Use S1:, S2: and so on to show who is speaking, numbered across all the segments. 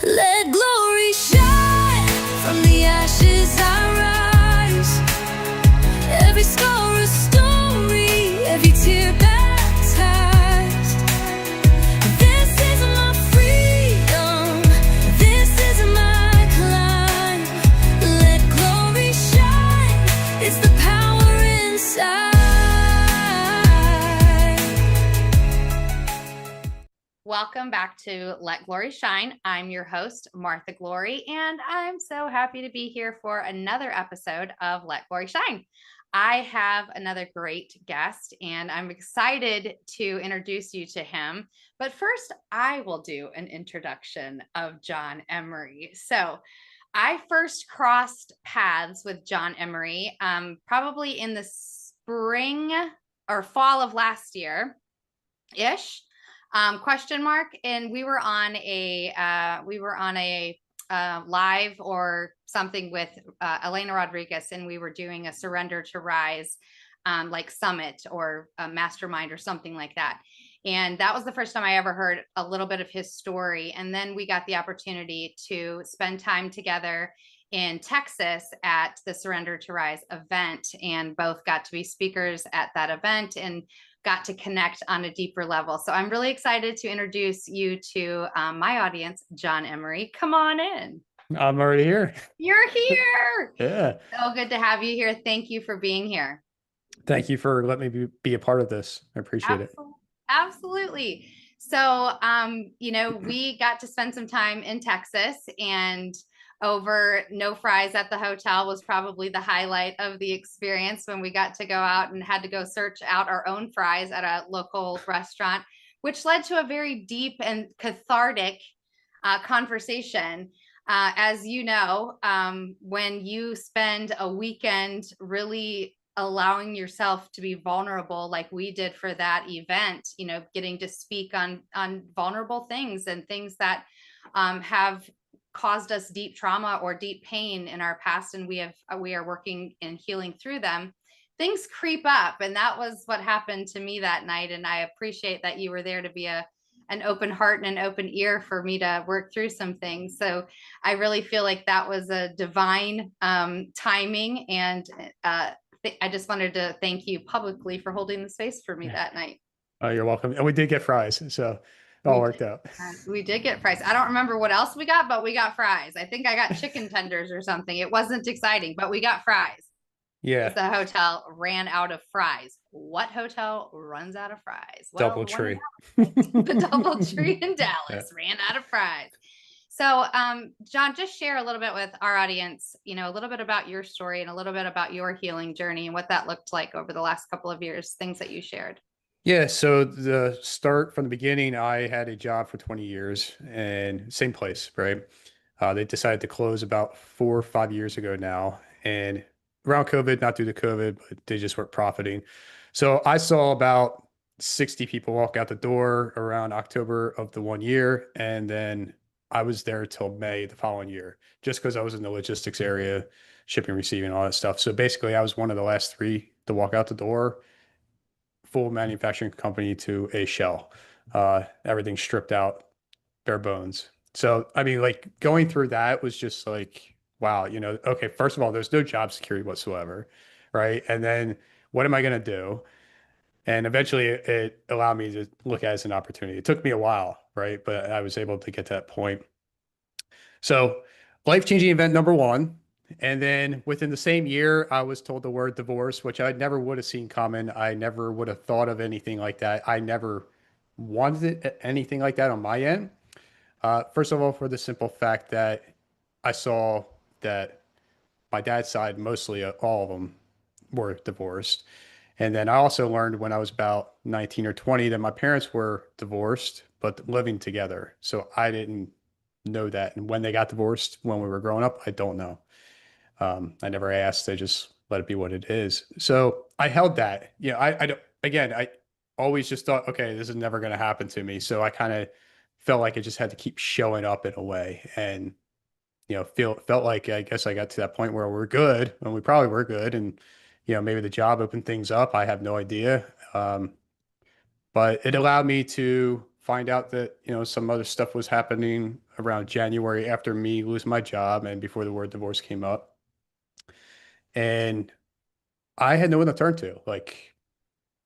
S1: Let glory shine. From the ashes I rise. Every scar a story, every tear baptized. This is my freedom, this is my climb. Let glory shine, it's the power inside.
S2: Welcome back to Let Glory Shine. I'm your host, Martha Glory, and I'm so happy to be here for another episode of Let Glory Shine. I have another great guest, and I'm excited to introduce you to him. But first, I will do an introduction of John Emery. So, I first crossed paths with John Emery probably in the spring or fall of last year-ish. Question mark. And we were on a live or something with Elena Rodriguez, and we were doing a Surrender to Rise like summit or a mastermind or something like that. And that was the first time I ever heard a little bit of his story. And then we got the opportunity to spend time together in Texas at the Surrender to Rise event, and both got to be speakers at that event and got to connect on a deeper level. So I'm really excited to introduce you to my audience, John Emery. Come on in.
S3: I'm already here.
S2: You're here.
S3: Yeah.
S2: So good to have you here. Thank you for being here.
S3: Thank you for letting me be a part of this. I appreciate it.
S2: Absolutely. So, we got to spend some time in Texas, and over no fries at the hotel was probably the highlight of the experience when we got to go out and had to go search out our own fries at a local restaurant, which led to a very deep and cathartic conversation. As you know, when you spend a weekend really allowing yourself to be vulnerable like we did for that event, getting to speak on vulnerable things and things that have caused us deep trauma or deep pain in our past, and we are working and healing through them, things creep up. And that was what happened to me that night. And I appreciate that you were there to be an open heart and an open ear for me to work through some things. So I really feel like that was a divine timing. And I just wanted to thank you publicly for holding the space for me that night.
S3: Oh, you're welcome. And we did get fries, so it all worked out.
S2: We did get fries. I don't remember what else we got, but we got fries. I think I got chicken tenders or something. It wasn't exciting, but we got fries.
S3: Yeah.
S2: The hotel ran out of fries. What hotel runs out of fries?
S3: Well, DoubleTree.
S2: The DoubleTree in Dallas ran out of fries. So, John, just share a little bit with our audience, a little bit about your story and a little bit about your healing journey and what that looked like over the last couple of years, things that you shared.
S3: Yeah. So the start from the beginning, I had a job for 20 years and same place, right? They decided to close about 4 or 5 years ago now. And around COVID, not due to COVID, but they just weren't profiting. So I saw about 60 people walk out the door around October of the 1 year. And then I was there till May the following year, just because I was in the logistics area, shipping, receiving, all that stuff. So basically I was one of the last 3 to walk out the door, full manufacturing company to a shell, everything stripped out, bare bones. So, I mean, like going through that was just like, wow, okay, first of all, there's no job security whatsoever. Right. And then what am I going to do? And eventually it allowed me to look at it as an opportunity. It took me a while, right? But I was able to get to that point. So life-changing event number 1. And then within the same year, I was told the word divorce, which I never would have seen coming. I never would have thought of anything like that. I never wanted anything like that on my end. First of all, for the simple fact that I saw that my dad's side, mostly all of them were divorced. And then I also learned when I was about 19 or 20 that my parents were divorced, but living together. So I didn't know that. And when they got divorced, when we were growing up, I don't know. I never asked. I just let it be what it is. So I held that. I always just thought, okay, this is never going to happen to me. So I kind of felt like I just had to keep showing up in a way, and felt like I guess I got to that point where we're good, and we probably were good, and maybe the job opened things up. I have no idea. But it allowed me to find out that, some other stuff was happening around January after me losing my job and before the word divorce came up. And I had no one to turn to, like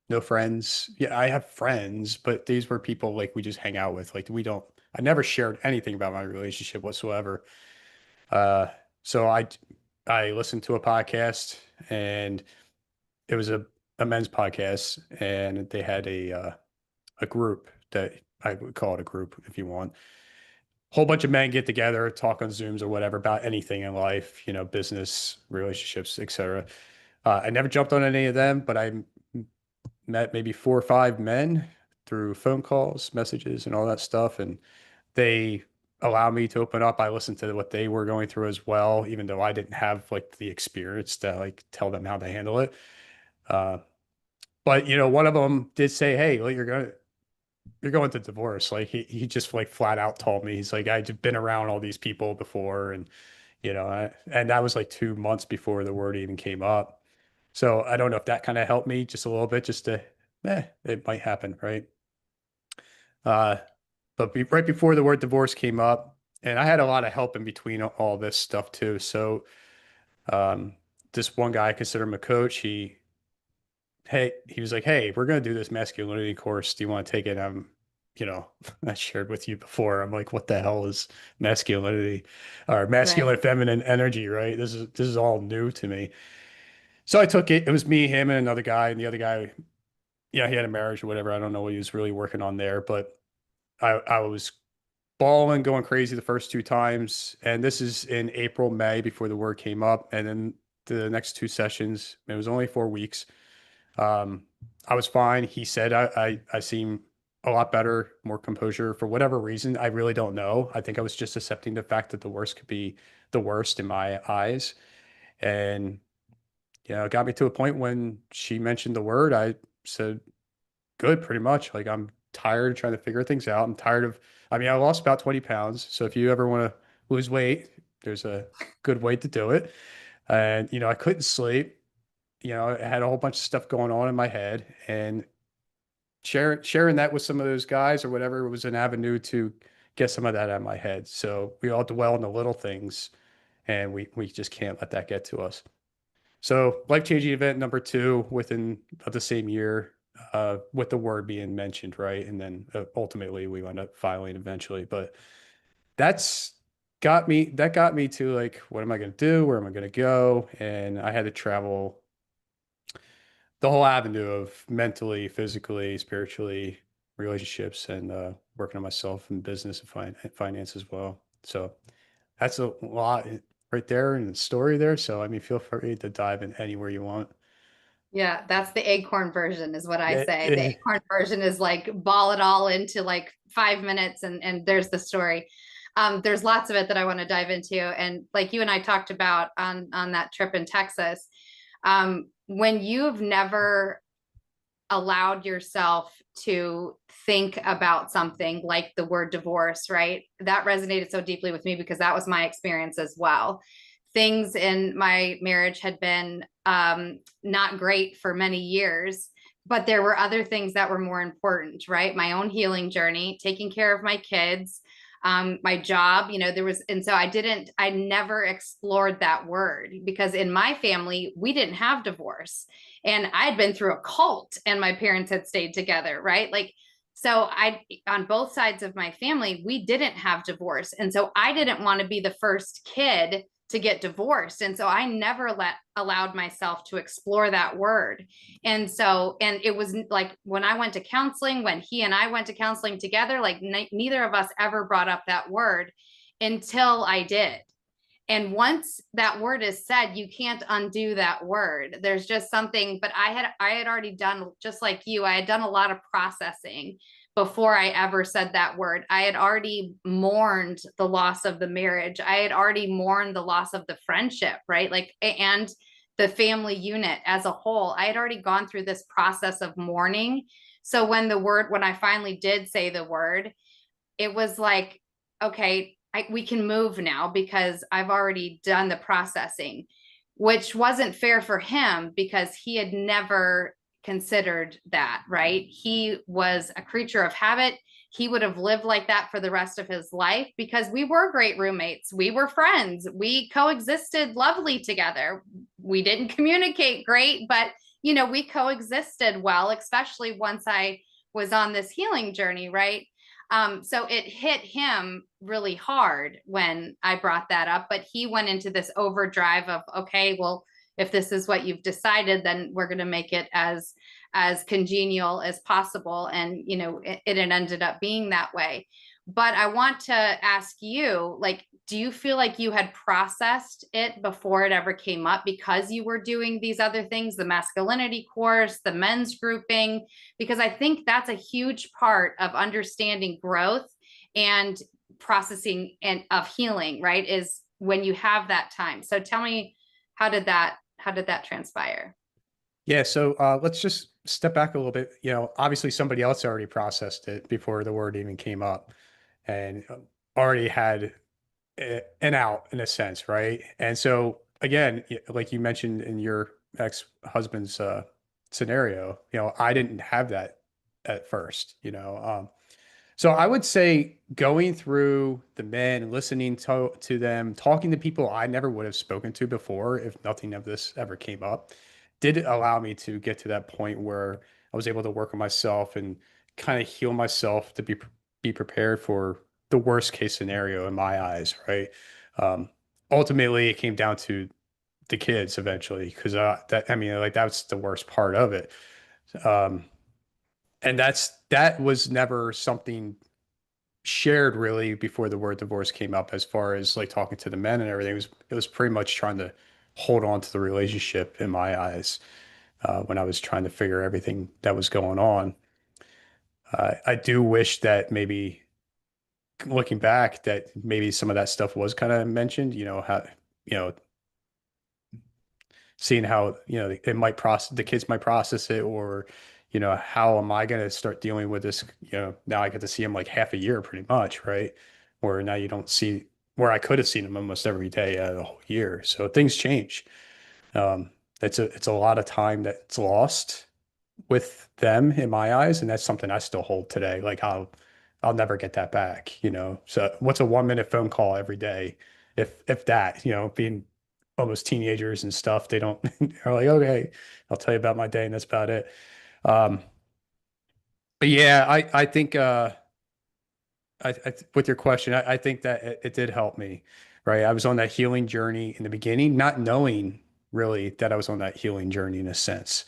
S3: no friends. Yeah, I have friends, but these were people like we just hang out with. Like I never shared anything about my relationship whatsoever. Uh, so I listened to a podcast, and it was a men's podcast, and they had a group that I would call it a group if you want. Whole bunch of men get together, talk on Zooms or whatever about anything in life, business, relationships, etc. I never jumped on any of them, but I met maybe 4 or 5 men through phone calls, messages, and all that stuff, and they allowed me to open up. I listened to what they were going through as well, even though I didn't have like the experience to like tell them how to handle it. Uh, but one of them did say, "Hey, like, you're going to divorce." Like he just like flat out told me, he's like, "I've been around all these people before," and and that was like 2 months before the word even came up. So I don't know if that kind of helped me just a little bit, just to, it might happen, right? Uh, but right before the word divorce came up, and I had a lot of help in between all this stuff too. So um, this one guy, I consider him a coach. He was like, "Hey, we're going to do this masculinity course. Do you want to take it?" I shared with you before. I'm like, "What the hell is masculinity or
S2: Right.
S3: masculine feminine energy?" Right? This is all new to me. So I took it. It was me, him, and another guy. And the other guy, yeah, he had a marriage or whatever. I don't know what he was really working on there, but I was balling, going crazy the first 2 times. And this is in April, May, before the word came up. And then the next 2 sessions, it was only 4 weeks. Um, I was fine. He said I seem a lot better, more composure for whatever reason. I really don't know. I think I was just accepting the fact that the worst could be the worst in my eyes. And it got me to a point when she mentioned the word, I said, good, pretty much. Like, I'm tired of trying to figure things out. I'm tired of, I mean, I lost about 20 pounds. So if you ever want to lose weight, there's a good way to do it. And, I couldn't sleep. I had a whole bunch of stuff going on in my head, and sharing that with some of those guys or whatever was an avenue to get some of that out of my head. So we all dwell on the little things, and we just can't let that get to us. So life-changing event number 2 within the same year, with the word being mentioned, right? And then ultimately we wound up filing eventually. But that got me to like, what am I going to do? Where am I going to go? And I had to travel the whole avenue of mentally, physically, spiritually, relationships, and working on myself in business and finance as well. So that's a lot right there in the story there. So, I mean, feel free to dive in anywhere you want.
S2: Yeah, that's the acorn version is what I
S3: Eh,
S2: say. The
S3: eh,
S2: acorn version is like ball it all into like 5 minutes and there's the story. There's lots of it that I want to dive into. And like you and I talked about on that trip in Texas, when you've never allowed yourself to think about something like the word divorce, right? That resonated so deeply with me because that was my experience as well. Things in my marriage had been not great for many years, but there were other things that were more important, right? My own healing journey, taking care of my kids, my job, there was, and so I never explored that word because in my family, we didn't have divorce. And I'd been through a cult and my parents had stayed together, right? Like, so on both sides of my family, we didn't have divorce. And so I didn't want to be the first kid to get divorced. And so I never allowed myself to explore that word. And it was like when I went to counseling, when he and I went to counseling together, like neither of us ever brought up that word until I did. And once that word is said, you can't undo that word. There's just something, but I had already done, just like you, I had done a lot of processing before I ever said that word. I had already mourned the loss of the marriage. I had already mourned the loss of the friendship, right? Like, and the family unit as a whole. I had already gone through this process of mourning. So when I finally did say the word, it was like, okay, we can move now because I've already done the processing, which wasn't fair for him because he had never considered that, right? He was a creature of habit. he would have lived like that for the rest of his life, because we were great roommates. We were friends. We coexisted lovely together. We didn't communicate great, but we coexisted well, especially once I was on this healing journey, right? So it hit him really hard when I brought that up, but he went into this overdrive of, okay, well, if this is what you've decided, then we're going to make it as congenial as possible. And, it ended up being that way. But I want to ask you, like, do you feel like you had processed it before it ever came up, because you were doing these other things, the masculinity course, the men's grouping? Because I think that's a huge part of understanding growth and processing and of healing, right? Is when you have that time. So tell me, how did that transpire?
S3: Yeah, so let's just step back a little bit. Obviously somebody else already processed it before the word even came up, and already had an out in a sense, right? And so again, like you mentioned in your ex-husband's scenario, I didn't have that at first. So I would say going through the men, listening to them, talking to people I never would have spoken to before if nothing of this ever came up, did allow me to get to that point where I was able to work on myself and kind of heal myself to be prepared for the worst case scenario in my eyes, right? Ultimately, it came down to the kids eventually, because that's the worst part of it. And that was never something shared really before the word divorce came up, as far as like talking to the men and everything. It was pretty much trying to hold on to the relationship in my eyes, when I was trying to figure everything that was going on. I do wish that maybe, looking back, that maybe some of that stuff was kind of mentioned, how, seeing how, the kids might process it, or, how am I going to start dealing with this? Now I get to see him like half a year pretty much, right? Where now you don't see, where I could have seen him almost every day out of the whole year. So things change. It's a lot of time that's lost with them in my eyes, and that's something I still hold today. Like I'll never get that back, So what's a 1-minute phone call every day? If that, being almost teenagers and stuff, they don't, they're like, okay, I'll tell you about my day and that's about it. But yeah, I think, with your question, I think that it did help me, right? I was on that healing journey in the beginning, not knowing really that I was on that healing journey in a sense,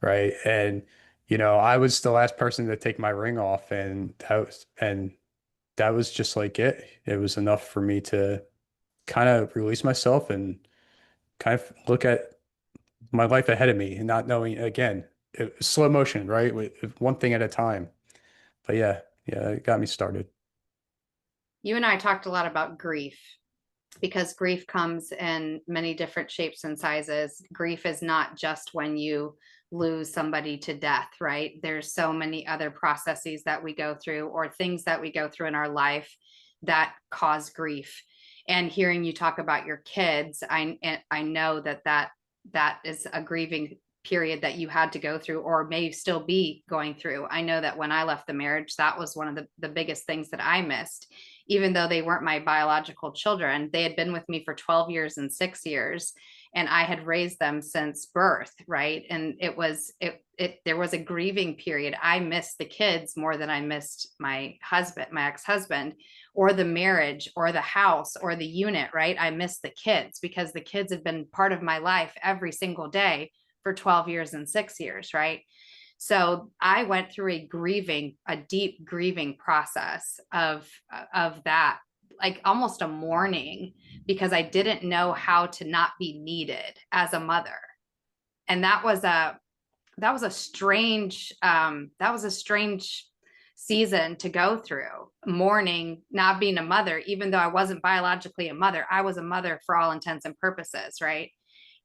S3: right? And I was the last person to take my ring off, and that was just like it. It was enough for me to kind of release myself and kind of look at my life ahead of me, and not knowing, again, it was slow motion, right? One thing at a time. But yeah, it got me started.
S2: You and I talked a lot about grief, because grief comes in many different shapes and sizes. Grief is not just when you lose somebody to death, right? There's so many other processes that we go through, or things that we go through in our life that cause grief. And hearing you talk about your kids, I know that is a grieving period that you had to go through, or may still be going through. I know that when I left the marriage, that was one of the biggest things that I missed. Even though they weren't my biological children, they had been with me for 12 years and 6 years, and I had raised them since birth, right? And there was a grieving period. I missed the kids more than I missed my husband, my ex-husband, or the marriage, or the house, or the unit, right? I missed the kids because the kids have been part of my life every single day for 12 years and 6 years, right? So I went through a deep grieving process of that, like almost a mourning, because I didn't know how to not be needed as a mother. And that was a strange season to go through, mourning, not being a mother. Even though I wasn't biologically a mother, I was a mother for all intents and purposes, right?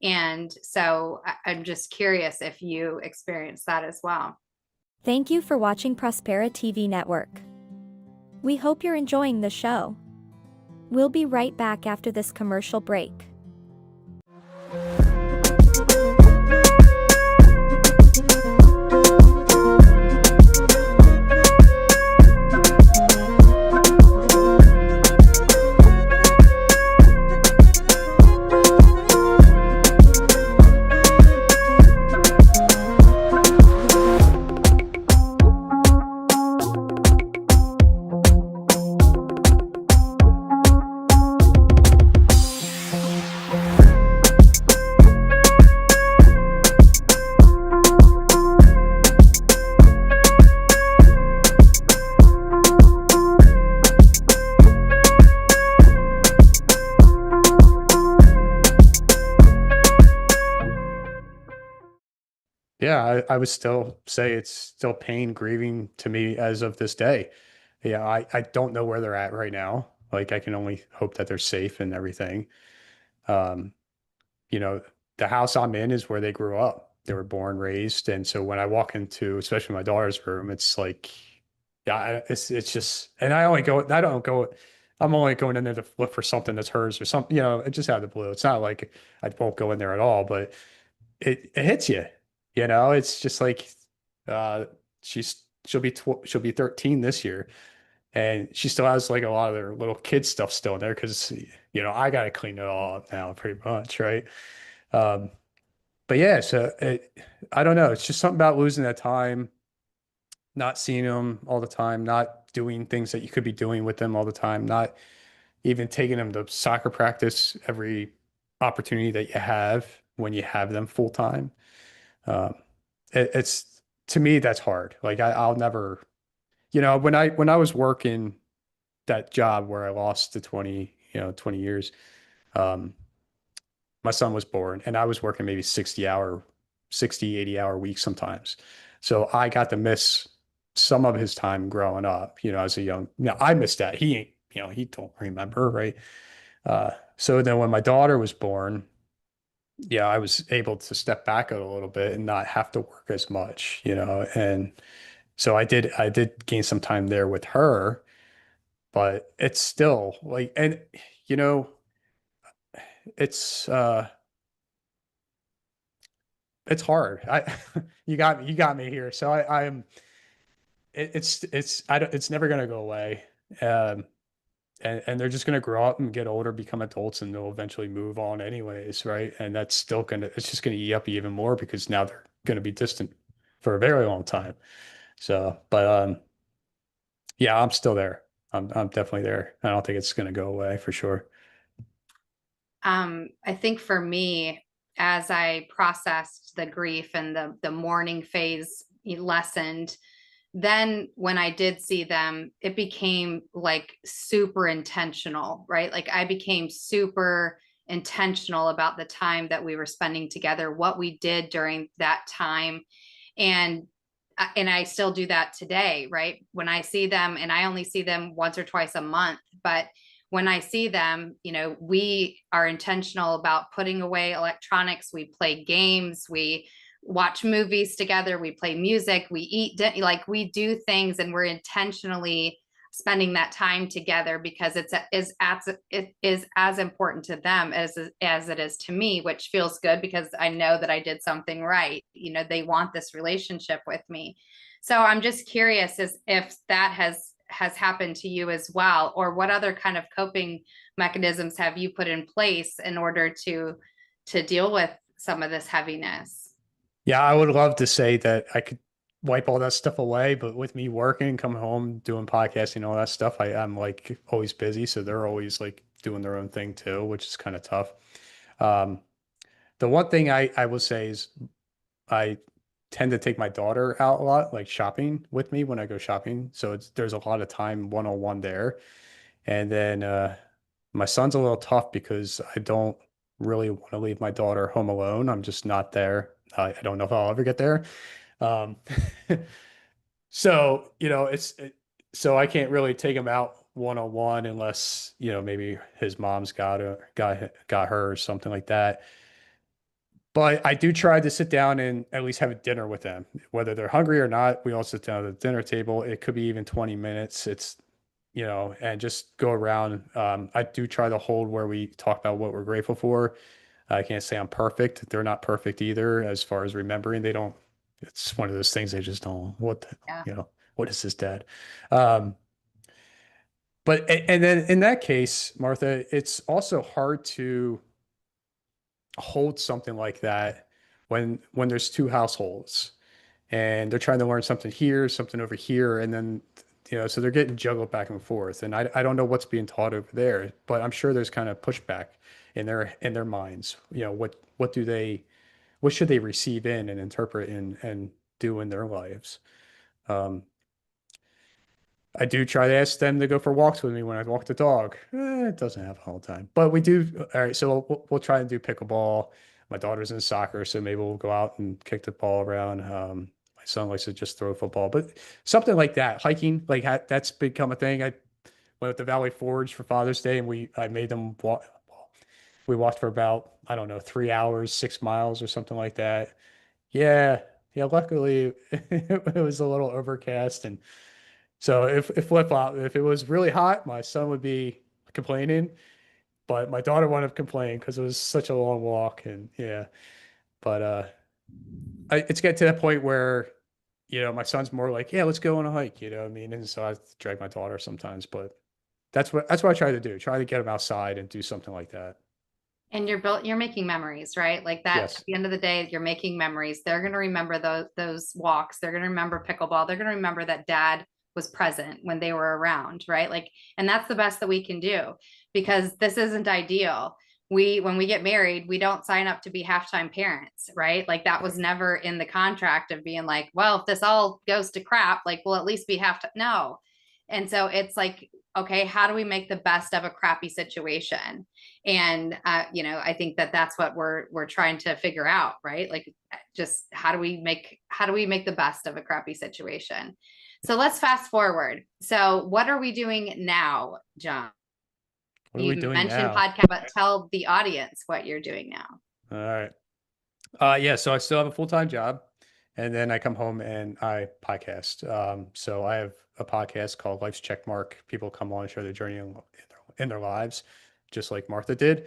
S2: And so I'm just curious if you experienced that as well.
S4: Thank you for watching Prospera TV Network. We hope you're enjoying the show. We'll be right back after this commercial break.
S3: Yeah, I would still say it's still pain grieving to me as of this day. Yeah, I don't know where they're at right now. Like I can only hope that they're safe and everything. Um, you know, the house I'm in is where they grew up. They were born, raised, and so when I walk into, especially my daughter's room, it's like, yeah, it's just, and I don't go, I'm only going in there to look for something that's hers or something, it just out of the blue. It's not like I won't go in there at all, but it hits you, it's just like, uh, she'll be 13 this year, and she still has like a lot of their little kid stuff still in there because, I got to clean it all up now pretty much, right? Um, but yeah, I don't know. It's just something about losing that time, not seeing them all the time, not doing things that you could be doing with them all the time, not even taking them to soccer practice every opportunity that you have when you have them full time. Um, it's to me, that's hard. Like I'll never, when I was working that job where I lost the 20 years, um, my son was born and I was working maybe 60, 80 hour weeks sometimes. So I got to miss some of his time growing up, as a young, I missed that. He ain't, he don't remember. Right. So then when my daughter was born, yeah, I was able to step back a little bit and not have to work as much, and so I did gain some time there with her, but it's still like, and you know, it's, it's hard. You got me here. So I don't, it's never going to go away. Um, and they're just going to grow up and get older, become adults, and they'll eventually move on anyways. Right. And that's still it's just going to eat up even more because now they're going to be distant for a very long time. So, but, yeah, I'm still there. I'm definitely there. I don't think it's going to go away for sure.
S2: I think for me, as I processed the grief and the mourning phase lessened, then when I did see them, it became like super intentional, right? Like I became super intentional about the time that we were spending together, what we did during that time. And and I still do that today, right? When I see them, and I only see them once or twice a month, but when I see them, we are intentional about putting away electronics. We play games, we watch movies together, we play music, we eat, like we do things, and we're intentionally spending that time together because it is as important to them as it is to me, which feels good because I know that I did something right. They want this relationship with me. So I'm just curious as if that has happened to you as well, or what other kind of coping mechanisms have you put in place in order to deal with some of this heaviness?
S3: Yeah, I would love to say that I could wipe all that stuff away, but with me working, coming home, doing podcasting, all that stuff, I'm like always busy. So they're always like doing their own thing too, which is kind of tough. Um, the one thing I will say is I tend to take my daughter out a lot, like shopping with me when I go shopping. So there's a lot of time one-on-one there. And then my son's a little tough because I don't really want to leave my daughter home alone. I'm just not there. I don't know if I'll ever get there. Um, so, so I can't really take him out one-on-one unless, maybe his mom's got her or something like that. But I do try to sit down and at least have a dinner with them, whether they're hungry or not. We all sit down at the dinner table. It could be even 20 minutes. And just go around. I do try to hold where we talk about what we're grateful for. I can't say I'm perfect. They're not perfect either, as far as remembering. They don't, it's one of those things they just don't,
S2: Yeah.
S3: what is this, dad? Um, and then in that case, Martha, it's also hard to hold something like that when there's two households and they're trying to learn something here, something over here, and then so they're getting juggled back and forth. And I don't know what's being taught over there, but I'm sure there's kind of pushback in their minds. What should they receive in and interpret and do in their lives? Um, I do try to ask them to go for walks with me when I walk the dog. It doesn't happen all the time, but we do. All right, so we'll try and do pickleball. my daughter's in soccer, so maybe we'll go out and kick the ball around. My son likes to just throw football, but something like that, hiking, like that's become a thing. I went with the Valley Forge for Father's Day, and I made them walk. We walked for about, I don't know, 3 hours, 6 miles or something like that. Yeah. Yeah. Luckily it was a little overcast. And so if flip flop, if it was really hot, my son would be complaining, but my daughter wouldn't have complained because it was such a long walk. And yeah, but, it's getting to that point where, my son's more like, yeah, let's go on a hike, what I mean? And so I drag my daughter sometimes, but that's what I try to do. Try to get him outside and do something like that.
S2: And you're making memories, right? Like that, at
S3: Yes.
S2: the end of the day, you're making memories. They're going to remember those walks. They're going to remember pickleball. They're going to remember that dad was present when they were around, right? Like, and that's the best that we can do, because this isn't ideal. When we get married, we don't sign up to be halftime parents, right? Like that was never in the contract of being like, well, if this all goes to crap, like we'll at least be halftime. No. And so it's like, okay, how do we make the best of a crappy situation? And I think that's what we're trying to figure out, right? Like, just how do we make the best of a crappy situation? So let's fast forward. So what are we doing now, John?
S3: What are
S2: You
S3: we doing
S2: mentioned
S3: now?
S2: podcast, but tell the audience what you're doing now.
S3: All right. Yeah, so I still have a full-time job, and then I come home and I podcast. So I have a podcast called Life's Checkmark. People come on and share their journey in their lives, just like Martha did,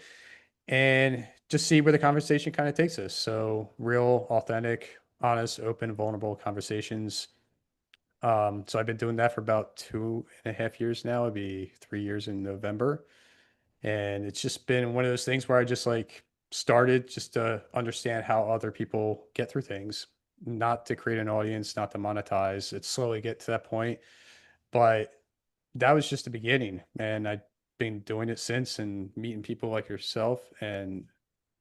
S3: and just see where the conversation kind of takes us. So real, authentic, honest, open, vulnerable conversations. So I've been doing that for about 2.5 years now. It'll be 3 years in November. And it's just been one of those things where I just like started just to understand how other people get through things, not to create an audience, not to monetize. It slowly get to that point. But that was just the beginning. And I've been doing it since and meeting people like yourself. And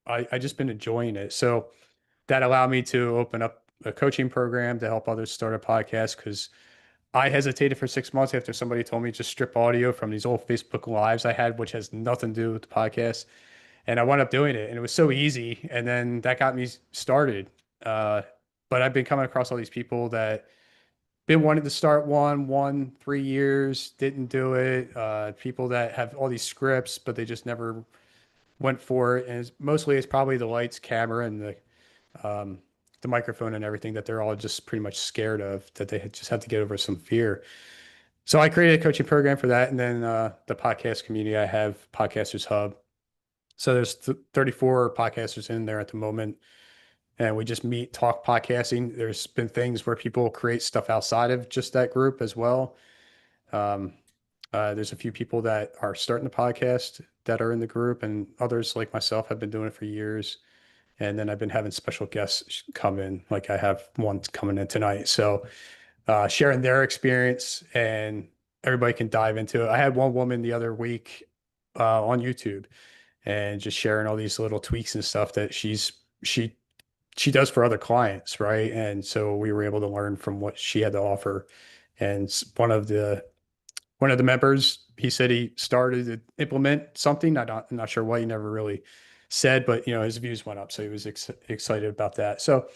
S3: I just been enjoying it. So that allowed me to open up a coaching program to help others start a podcast, because I hesitated for 6 months after somebody told me to strip audio from these old Facebook lives I had, which has nothing to do with the podcast. And I wound up doing it, and it was so easy. And then that got me started. But I've been coming across all these people that been wanting to start one 3 years, didn't do it. People that have all these scripts, but they just never went for it. And it's probably the lights, camera, and the microphone and everything that they're all just pretty much scared of, that they just have to get over some fear. So I created a coaching program for that. And then the podcast community, I have Podcasters Hub. So there's 34 podcasters in there at the moment. And we just meet, talk podcasting. There's been things where people create stuff outside of just that group as well. There's a few people that are starting the podcast that are in the group, and others like myself have been doing it for years. And then I've been having special guests come in, like I have one coming in tonight. So sharing their experience, and everybody can dive into it. I had one woman the other week on YouTube, and just sharing all these little tweaks and stuff that she does for other clients, right? And so we were able to learn from what she had to offer. And one of the members, he said he started to implement something. I'm not sure what. He never really said, but his views went up, so he was excited about that. So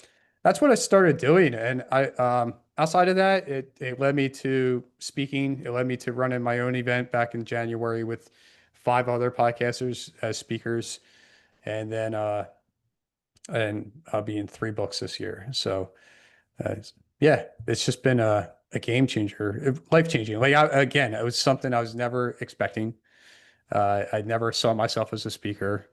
S3: that's what I started doing. And I outside of that, it led me to speaking. It led me to running my own event back in January with 5 other podcasters as speakers, and then I'll be in 3 books this year. So yeah, it's just been a game changer, life changing. Like again, it was something I was never expecting. I never saw myself as a speaker.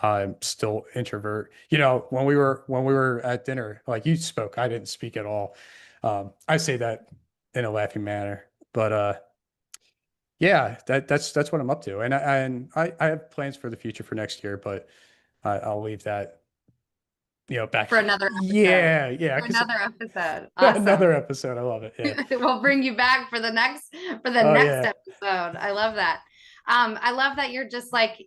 S3: I'm still introvert. When we were at dinner, like you spoke, I didn't speak at all. I say that in a laughing manner, but yeah, that's what I'm up to. And I have plans for the future for next year, but I'll leave that, back
S2: For another episode.
S3: Yeah.
S2: For another episode. Awesome.
S3: Another episode. I love it. Yeah.
S2: We'll bring you back for the next
S3: Yeah.
S2: episode. I love that. I love that you're just like,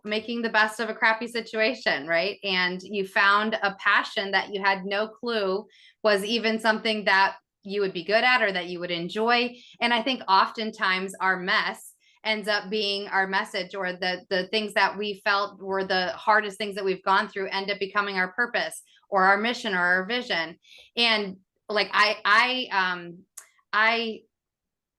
S2: making the best of a crappy situation, right? And you found a passion that you had no clue was even something that you would be good at or that you would enjoy. And I think oftentimes our mess ends up being our message, or the things that we felt were the hardest things that we've gone through end up becoming our purpose or our mission or our vision. And like I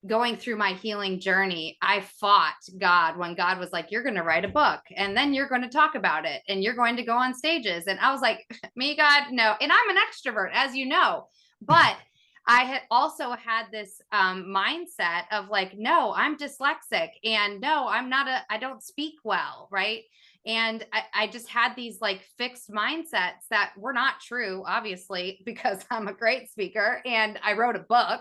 S2: going through my healing journey, I fought God when God was like, you're going to write a book and then you're going to talk about it and you're going to go on stages. And I was like, me, God, no. And I'm an extrovert, as you know, but I had also had this mindset of like, no, I'm dyslexic, and no, I don't speak well. Right. And I just had these like fixed mindsets that were not true, obviously, because I'm a great speaker and I wrote a book.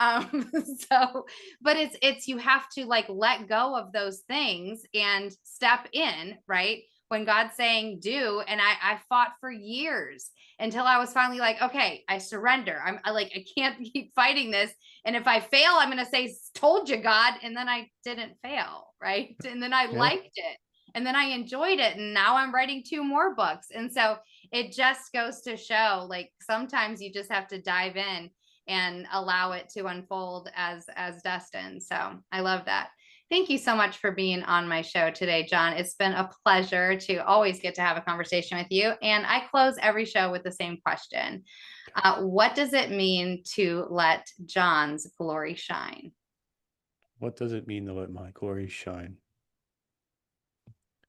S2: So, but it's, you have to like let go of those things and step in, right? When God's saying do. And I fought for years until I was finally like, okay, I surrender. I can't keep fighting this. And if I fail, I'm going to say, told you, God. And then I didn't fail. Right. And then I liked it. And then I enjoyed it. And now I'm writing 2 more books. And so it just goes to show, like, sometimes you just have to dive in and allow it to unfold as destined. So I love that. Thank you so much for being on my show today, John. It's been a pleasure to always get to have a conversation with you. And I close every show with the same question. What does it mean to let John's glory shine?
S3: What does it mean to let my glory shine?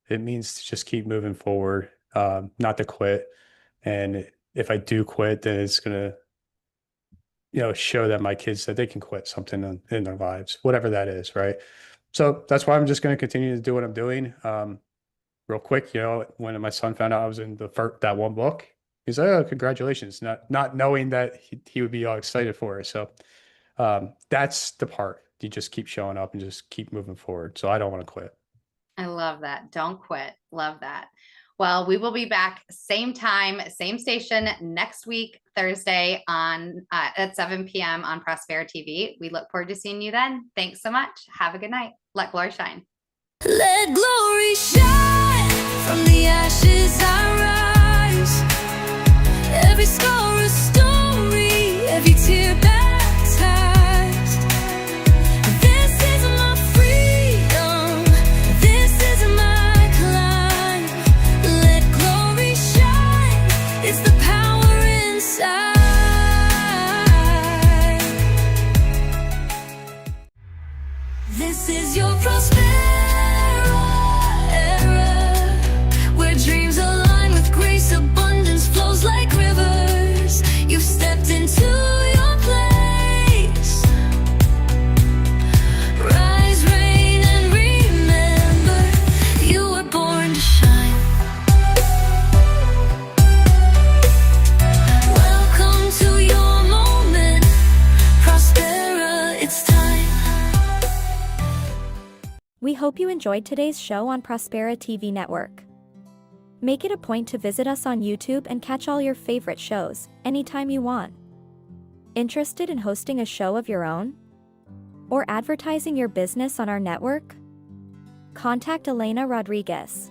S3: It means to just keep moving forward, not to quit. And if I do quit, then it's going to, show that my kids that they can quit something in their lives, whatever that is. Right. So that's why I'm just going to continue to do what I'm doing. Real quick, when my son found out I was in that one book, he's like, oh, congratulations. Not knowing that he would be all excited for it. So that's the part. You just keep showing up and just keep moving forward. So I don't want to quit.
S2: I love that. Don't quit. Love that. Well, we will be back same time, same station next week, Thursday at 7 p.m. on Prospera TV. We look forward to seeing you then. Thanks so much. Have a good night. Let glory shine.
S1: Let glory shine. From the ashes I rise. Every scar a story, every tear baptized. This is my freedom. This is my climb. Let glory shine. It's the power inside. This is your Prospera era, where dreams align with grace, abundance flows like rivers. You've stepped into your place. Rise, reign, and remember, you were born to shine. Welcome to your moment, Prospera, it's time.
S4: We hope you enjoyed today's show on Prospera TV Network. Make it a point to visit us on YouTube and catch all your favorite shows anytime you want. Interested in hosting a show of your own? Or advertising your business on our network? Contact Elena Rodriguez.